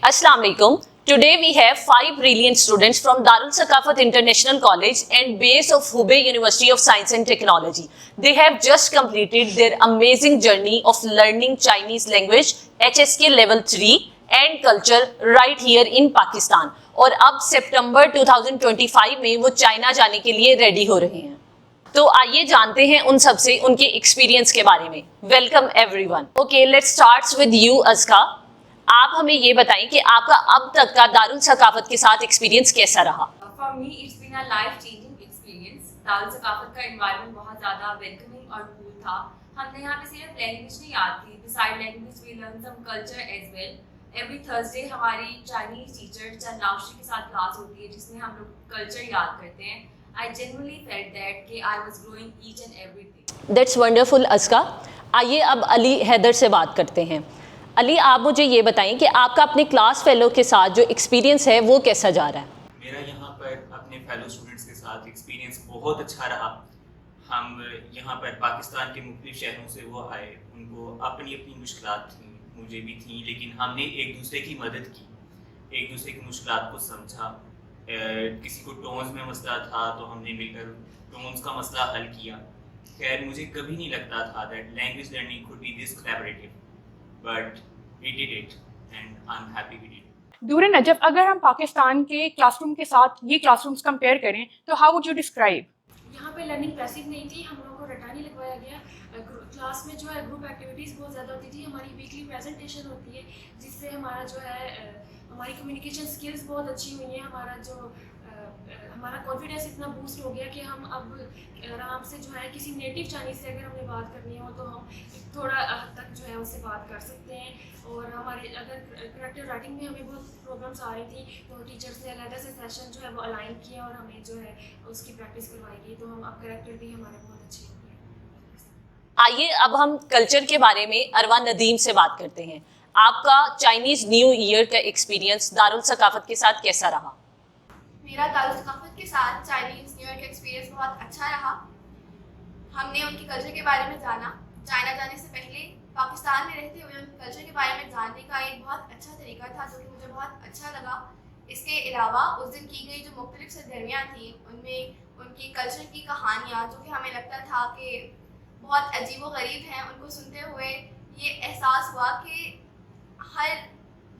Assalamu alaikum. Today we have 5 brilliant students from Darul Sakafat International College and base of Hubei University of Science and Technology. They have just completed their amazing journey of learning Chinese language HSK level 3 and culture right here in Pakistan. और अब सितंबर 2025 में वो China जाने के लिए ready हो रहे हैं. तो आइए जानते हैं उन सबसे उनके एक्सपीरियंस के बारे में. Welcome everyone. Okay, let's start with you Aska. आप हमें ये बताएं कि आपका अब तक का दारुल सकाफत के साथ एक्सपीरियंस कैसा रहा? For me, it's been a life-changing experience. Darul सकाफत का environment बहुत ज़्यादा welcoming और cool था. हमने यहाँ पे सिर्फ लैंग्वेज नहीं आती, beside language we learn some culture as well. Every Thursday हमारी Chinese teacher चंदावशी के साथ क्लास होती है जिसमें हम लोग culture याद करते हैं. I genuinely felt that कि I was growing each and every day. That's wonderful Aska. आइए अब अली हैदर से बात करते हैं. अली, आप मुझे ये बताएं कि आपका अपने क्लास फेलो के साथ जो एक्सपीरियंस है वो कैसा जा रहा है? मेरा यहाँ पर अपने फेलो स्टूडेंट्स के साथ एक्सपीरियंस बहुत अच्छा रहा. हम यहाँ पर पाकिस्तान के मुख्तलिफ शहरों से वो आए, उनको अपनी अपनी मुश्किलात थी, मुझे भी थी, लेकिन हमने एक दूसरे की मदद की, एक दूसरे की मुश्किलात को समझा. किसी को टोन्स में मसला था तो हमने मिलकर टोन्स का मसला हल किया. खैर, मुझे कभी नहीं लगता था that language learning could be this collaborative, but we did it and I'm happy we did it. दूर नजफ, अगर हम पाकिस्तान के क्लासरूम के साथ ये क्लासरूम्स कंपेयर करें तो हाउ वुड यू डिस्क्राइब? यहाँ पे लर्निंग पैसिव नहीं थी, हम लोगों को रटा नहीं लगवाया गया. क्लास में जो है ग्रुप एक्टिविटीज़ बहुत ज़्यादा होती थी. हमारी वीकली प्रेजेंटेशन होती है जिससे हमारा जो है हमारी कम्युनिकेशन स्किल्स बहुत अच्छी हुई हैं. हमारा कॉन्फिडेंस इतना बूस्ट हो गया कि हम अब आराम से जो है किसी नेटिव चाइनीज़ से अगर हमने बात करनी हो तो हम थोड़ा हद तक जो है उससे बात कर सकते हैं. और हमारे अगर करेक्टिव राइटिंग में हमें बहुत प्रॉब्लम्स आ रही थी तो टीचर्स ने अलग से सेशन जो है वो अलाइन किया और हमें जो है उसकी प्रैक्टिस करवाई गई. तो हम अब करेक्टर भी हमारे बहुत अच्छे हो गए. आइए अब हम कल्चर के बारे में अरवा नदीम से बात करते हैं. आपका चाइनीज न्यू ईयर का एक्सपीरियंस दारुल सकाफत के साथ कैसा रहा? मेरा दारुल सकाफत के साथ चाइनीज़ न्यू ईयर का एक्सपीरियंस बहुत अच्छा रहा. हमने उनके कल्चर के बारे में जाना. चाइना जाने से पहले पाकिस्तान में रहते हुए उनके कल्चर के बारे में जानने का एक बहुत अच्छा तरीका था जो कि मुझे बहुत अच्छा लगा. इसके अलावा उस दिन की गई जो मुख्तलिफ सरगर्मियाँ थी उनमें उनकी कल्चर की कहानियाँ जो कि हमें लगता था कि बहुत अजीब व गरीब हैं, उनको सुनते हुए ये एहसास हुआ कि हर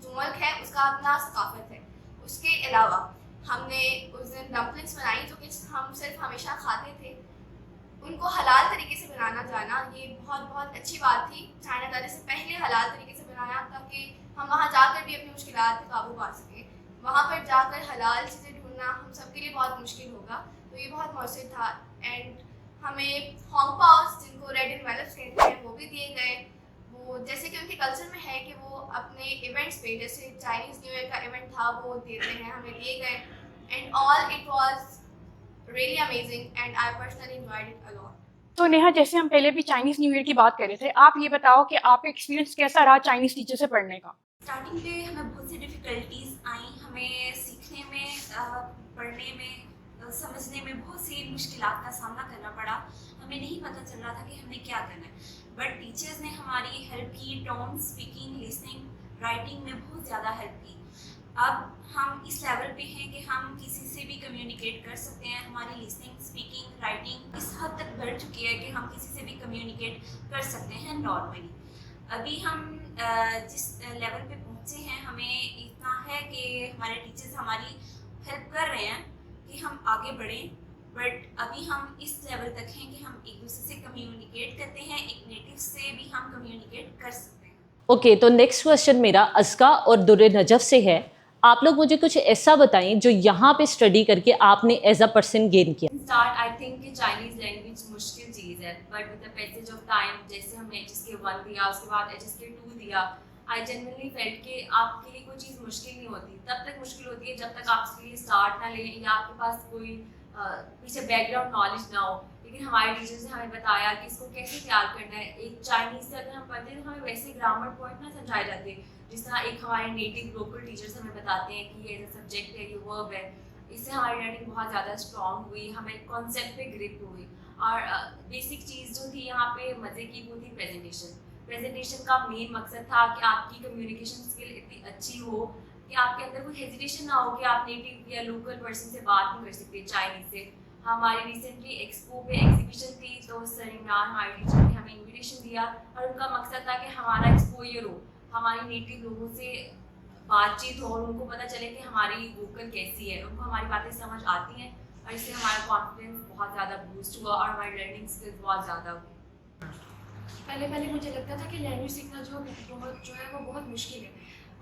जो मुल्क है उसका अपना सकाफत है. उसके अलावा हमने उस दिन डम्पलिंग्स बनाई जो कि हम सिर्फ हमेशा खाते थे. उनको हलाल तरीके से बनाना जाना ये बहुत अच्छी बात थी. चाइना जाने से पहले हलाल तरीके से बनाया ताकि हम वहाँ जाकर भी अपनी मुश्किलात पे काबू पा सकें. वहाँ पर जाकर हलाल चीज़ें ढूंढना हम सबके लिए बहुत मुश्किल होगा, तो ये बहुत मौसर था. एंड हमें होंगपाओस जिनको रेड एनवेलप्स कहते हैं वो भी दिए गए. वो जैसे कि उनके कल्चर में है कि वो अपने इवेंट्स पे जैसे चाइनीज़ न्यू ईयर का इवेंट था वो देते हैं, हमें दिए गए. And all it was really amazing and I personally enjoyed it a lot. तो नेहा, जैसे हम पहले भी चाइनीज़ न्यू ईयर की बात कर रहे थे, आप ये बताओ कि आपका एक्सपीरियंस कैसा रहा चाइनीज़ टीचर से पढ़ने का? स्टार्टिंग पे हमें बहुत सी डिफ़िकल्टीज आई. हमें सीखने में, पढ़ने में, समझने में बहुत सी मुश्किलात का सामना करना पड़ा. हमें नहीं पता चल रहा था कि हमें क्या करना है, बट टीचर्स ने हमारी हेल्प की. टोन, स्पीकिंग, लिसनिंग, राइटिंग में बहुत ज़्यादा हेल्प की. अब हम इस लेवल पे हैं कि हम किसी से भी कम्युनिकेट कर सकते हैं. हमारी लिसनिंग, स्पीकिंग, राइटिंग इस हद तक बढ़ चुकी है कि हम किसी से भी कम्युनिकेट कर सकते हैं नॉर्मली. अभी हम जिस लेवल पे पहुँचे हैं हमें इतना है कि हमारे टीचर्स हमारी हेल्प कर रहे हैं कि हम आगे बढ़ें. बट अभी हम इस लेवल तक हैं कि हम एक दूसरे से कम्युनिकेट करते हैं, एक नेटिव से भी हम कम्युनिकेट कर सकते हैं. ओके, तो नेक्स्ट क्वेश्चन मेरा अस्का और दुर्र नजफ से है. आप लोग मुझे कुछ ऐसा बताएं जो यहाँ पे स्टडी करके आपने एज अ पर्सन गेन किया. स्टार्ट आई थिंक कि चाइनीज़ लैंग्वेज मुश्किल चीज़ है, but with the passage of time जैसे हमने HSK 1 दिया उसके बाद HSK 2 दिया, आई जेन्युइनली फेल्ट कि आपके लिए कोई चीज़ मुश्किल नहीं होती. तब तक मुश्किल होती है जब तक आप उसके लिए स्टार्ट ना लें या आपके पास कोई पीछे बैकग्राउंड नॉलेज ना हो. लेकिन हमारे टीचर्स ने हमें बताया कि इसको कैसे तैयार करना है. एक चाइनीज़ से अगर हम पढ़ते हैं तो हमें वैसे ग्रामर पॉइंट ना समझाए जाते जिस तरह एक हमारे नेटिव लोकल टीचर्स हमें बताते हैं कि ये एज अ सब्जेक्ट है, ये वर्ब है. इससे हमारी लर्निंग बहुत ज़्यादा स्ट्रॉन्ग हुई, हमें कॉन्सेप्ट पे ग्रिप हुई. और बेसिक चीज़ जो थी यहाँ पे मज़े की वो थी प्रेजेंटेशन. प्रेजेंटेशन का मेन मकसद था कि आपकी कम्युनिकेशन स्किल इतनी अच्छी हो कि आपके अंदर कोई हेजिटेशन ना हो कि आप नेटिव या लोकल पर्सन से बात नहीं कर सकते चाइनीज़ से। हमारी रिसेंटली एक्सपो पे एग्जीबिशन थी, तो सर इमरान हमारे टीचर ने हमें इन्विटेशन दिया और उनका मकसद था कि हमारा एक्सपोजर हो, हमारी नेटिव लोगों से बातचीत हो और उनको पता चले कि हमारी वोकल कैसी है, उनको हमारी बातें समझ आती हैं और इससे हमारा कॉन्फिडेंस बहुत ज़्यादा बूस्ट हुआ और हमारी लर्निंग स्किल्स बहुत ज़्यादा हुई। पहले मुझे लगता था कि लैंग्वेज सीखना जो है वो बहुत मुश्किल है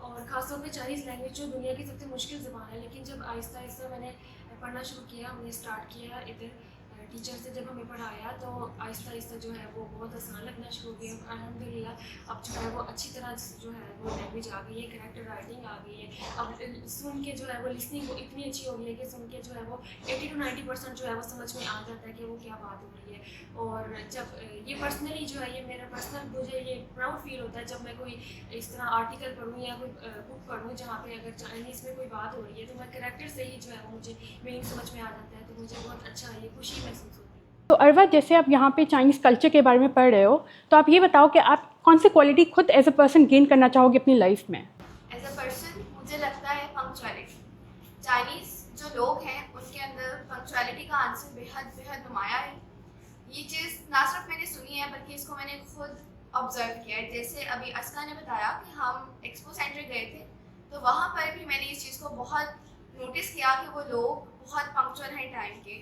और ख़ासतौर पे चाइनीज़ लैंग्वेज जो दुनिया की सबसे मुश्किल ज़बान है। लेकिन जब आहिस्ता आहिस्ता मैंने पढ़ना शुरू किया, हमने स्टार्ट किया इधर टीचर से जब हमें पढ़ाया, तो आहिस्ता आहिस्ता जो है वो बहुत आसान लगना शुरू हो गया। अल्हम्दुलिल्लाह अब जो है वो अच्छी तरह जो है वो लैंग्वेज आ गई है, कैरेक्टर राइटिंग आ गई है। अब सुन के जो है वो लिसनिंग वो इतनी अच्छी हो गई है कि सुन के जो है वो 80 to 90% जो है वो समझ में आ जाता है कि वो क्या बात हो रही है। और जब ये पर्सनली जो है ये मेरा पर्सनल मुझे ये प्राउड फील होता है जब मैं कोई इस तरह आर्टिकल पढ़ूँ या कोई बुक पढ़ूँ जहाँ पे अगर चाइनीज़ में कोई बात हो रही है तो मैं कैरेक्टर से ही जो है वो मुझे मीनिंग समझ में आ जाता है, तो मुझे बहुत अच्छा ये खुशी महसूस होती है। तो अरवा, जैसे आप यहाँ पे चाइनीज़ कल्चर के बारे में पढ़ रहे हो, तो आप ये बताओ कि आप कौन सी क्वालिटी खुद एज अ पर्सन गेन करना चाहोगे अपनी लाइफ में? एज अ पर्सन मुझे लगता है पंक्चुअलिटी। चाइनीज़ जो लोग हैं उनके अंदर पंक्चुअलिटी का आंसर बेहद बेहद नुमाया है। ये चीज़ ना सिर्फ मैंने सुनी है बल्कि इसको मैंने खुद ऑब्जर्व किया है। जैसे अभी अस्का ने बताया कि हम एक्सपो सेंटर गए थे, तो वहाँ पर भी मैंने इस चीज़ को बहुत नोटिस किया कि वो लोग बहुत पंक्चुअल हैं टाइम के।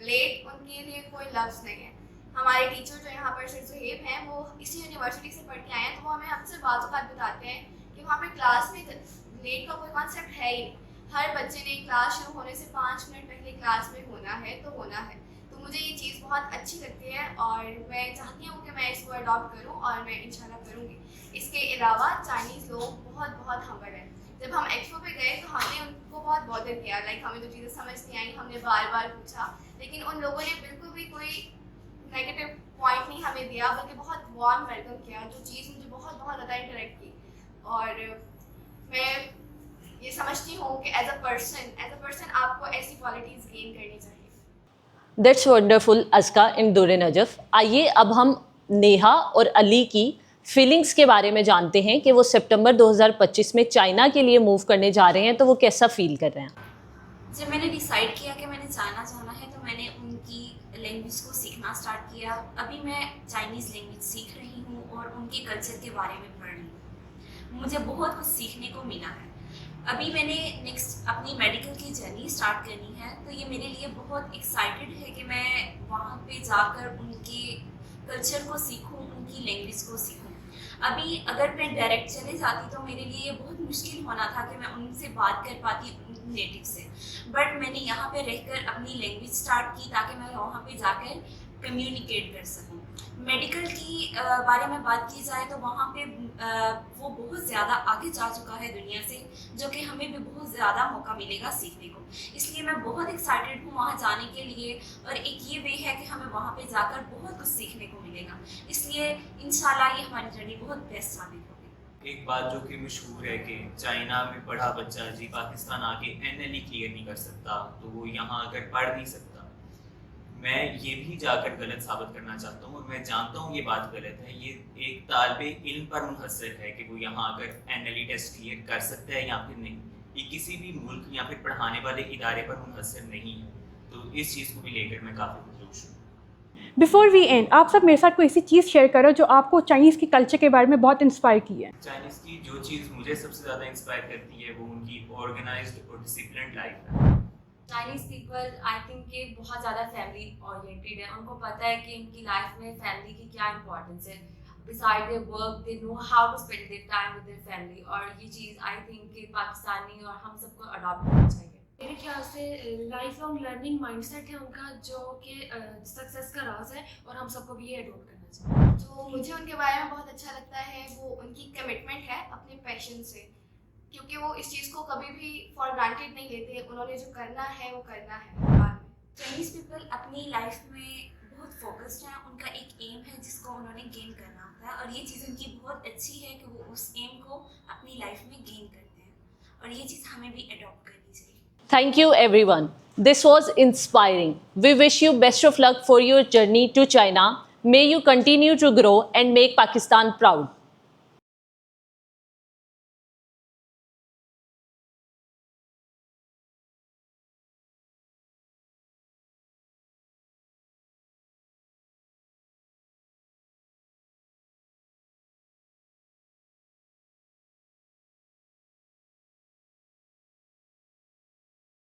लेट उनके लिए कोई लफ्ज़ नहीं है। हमारे टीचर जो यहाँ पर सर सुहेब हैं, वो इसी यूनिवर्सिटी से पढ़ के आए हैं, तो वो हमें अक्सर बात बताते हैं कि वहाँ पर क्लास में लेट का कोई कॉन्सेप्ट है ही नहीं। हर बच्चे ने क्लास शुरू होने से 5 मिनट पहले क्लास में होना है तो होना है। तो मुझे ये चीज़ बहुत अच्छी लगती है और मैं चाहती हूँ कि मैं इसको अडॉप्ट करूँ और मैं इंशाल्लाह करूँगी। इसके अलावा चाइनीज़ लोग बहुत हम्बल हैं। जब हम एक्सपो पे गए तो हमने उनको बहुत बॉदर किया, लाइक हमें जो चीज़ें समझ नहीं आई हमने बार पूछा, लेकिन उन लोगों ने बिल्कुल भी कोई नेगेटिव पॉइंट नहीं हमें दिया, बल्कि बहुत वार्म वेलकम किया, जो चीज़ मुझे बहुत ज़्यादा इंटरेक्ट की। और मैं ये समझती हूँ कि एज अ पर्सन आपको ऐसी क्वालिटीज़ गेन करनी चाहिए। दैट्स वंडरफुल अस्का इन दुर्र नजफ। आइए अब हम नेहा और अली की फीलिंग्स के बारे में जानते हैं कि वो सितंबर 2025 में चाइना के लिए मूव करने जा रहे हैं, तो वो कैसा फील कर रहे हैं। जब मैंने डिसाइड किया कि मैंने चाइना जाना है तो मैंने उनकी लैंग्वेज को सीखना स्टार्ट किया। अभी मैं चाइनीज़ लैंग्वेज सीख रही हूँ और उनके कल्चर के बारे में पढ़ रही हूँ। मुझे बहुत कुछ सीखने को मिला है। अभी मैंने नेक्स्ट अपनी मेडिकल की जर्नी स्टार्ट करनी है, तो ये मेरे लिए बहुत एक्साइटेड है कि मैं वहाँ पे जाकर उनके कल्चर को सीखूं, उनकी लैंग्वेज को सीखूं। अभी अगर मैं डायरेक्ट चले जाती तो मेरे लिए ये बहुत मुश्किल होना था कि मैं उनसे बात कर पाती नेटिव से, बट मैंने यहाँ पे रहकर अपनी लैंग्वेज स्टार्ट की ताकि मैं वहाँ पे जाकर कम्युनिकेट कर सकूँ। मेडिकल की बारे में बात की जाए तो वहाँ पे वो बहुत ज़्यादा आगे जा चुका है दुनिया से, जो कि हमें भी बहुत ज़्यादा मौका मिलेगा सीखने को। इसलिए मैं बहुत एक्साइटेड हूँ वहाँ जाने के लिए, और एक ये वे है कि हमें वहाँ पे जाकर बहुत कुछ सीखने को मिलेगा। इसलिए इंशाल्लाह ये हमारी जर्नी बहुत बेस्ट साबित होगी। एक बात जो कि मशहूर है कि चाइना में पढ़ा बच्चा जी पाकिस्तान आके NLE क्लियर नहीं कर सकता, तो वो यहाँ आकर पढ़ नहीं सकता। मैं ये भी जाकर गलत साबित करना चाहता हूँ, और मैं जानता हूँ ये बात गलत है। ये एक तालिबे इल्म पर मुनहसर है कि वो यहाँ आकर NLE टेस्ट क्लियर कर सकता है या फिर नहीं। ये किसी भी मुल्क या फिर पढ़ाने वाले इदारे पर मुनहसर नहीं है। तो इस चीज़ को भी लेकर मैं काफ़ी खुश हूँ। बिफोर वी एंड, आप सब मेरे साथ कोई ऐसी चीज़ शेयर करो जो आपको चाइनीज़ की कल्चर के बारे में बहुत इंस्पायर की है। चाइनीज़ की जो चीज़ मुझे सबसे ज़्यादा इंस्पायर करती है वो उनकी ऑर्गेनाइज्ड और डिसिप्लिन्ड लाइफ है। चाइनीज़ पीपल आई थिंक के बहुत ज़्यादा फैमिली ओरिएंटेड है। उनको पता है कि उनकी लाइफ में फैमिली की क्या इंपॉर्टेंस है। Beside their work they know how to spend their time with their family, और ये चीज़ आई थिंक कि पाकिस्तानी और हम सबको अडॉप्ट करना चाहिए। मेरे ख्याल से लाइफ लॉन्ग लर्निंग माइंडसेट है उनका, जो कि सक्सेस का राज है, और हम सबको भी ये अडॉप्ट करना चाहिए। जो मुझे उनके बारे में बहुत अच्छा लगता है वो उनकी कमिटमेंट है अपने पैशन से, क्योंकि वो इस चीज़ को कभी भी फॉर ग्रांटेड नहीं लेते। उन्होंने जो करना है वो करना है बाद में। चाइनीज़ पीपल अपनी लाइफ में बहुत फोकस्ड हैं। उनका एक एम है जिसको उन्होंने गेन करना होता है, और ये चीज़ उनकी बहुत अच्छी है कि वो उस एम को अपनी लाइफ में गेन करते हैं, और ये चीज़ हमें भी अडॉप्ट करनी चाहिए। Thank you everyone. This was inspiring. We wish you best of luck for your journey to China. May you continue to grow and make Pakistan proud.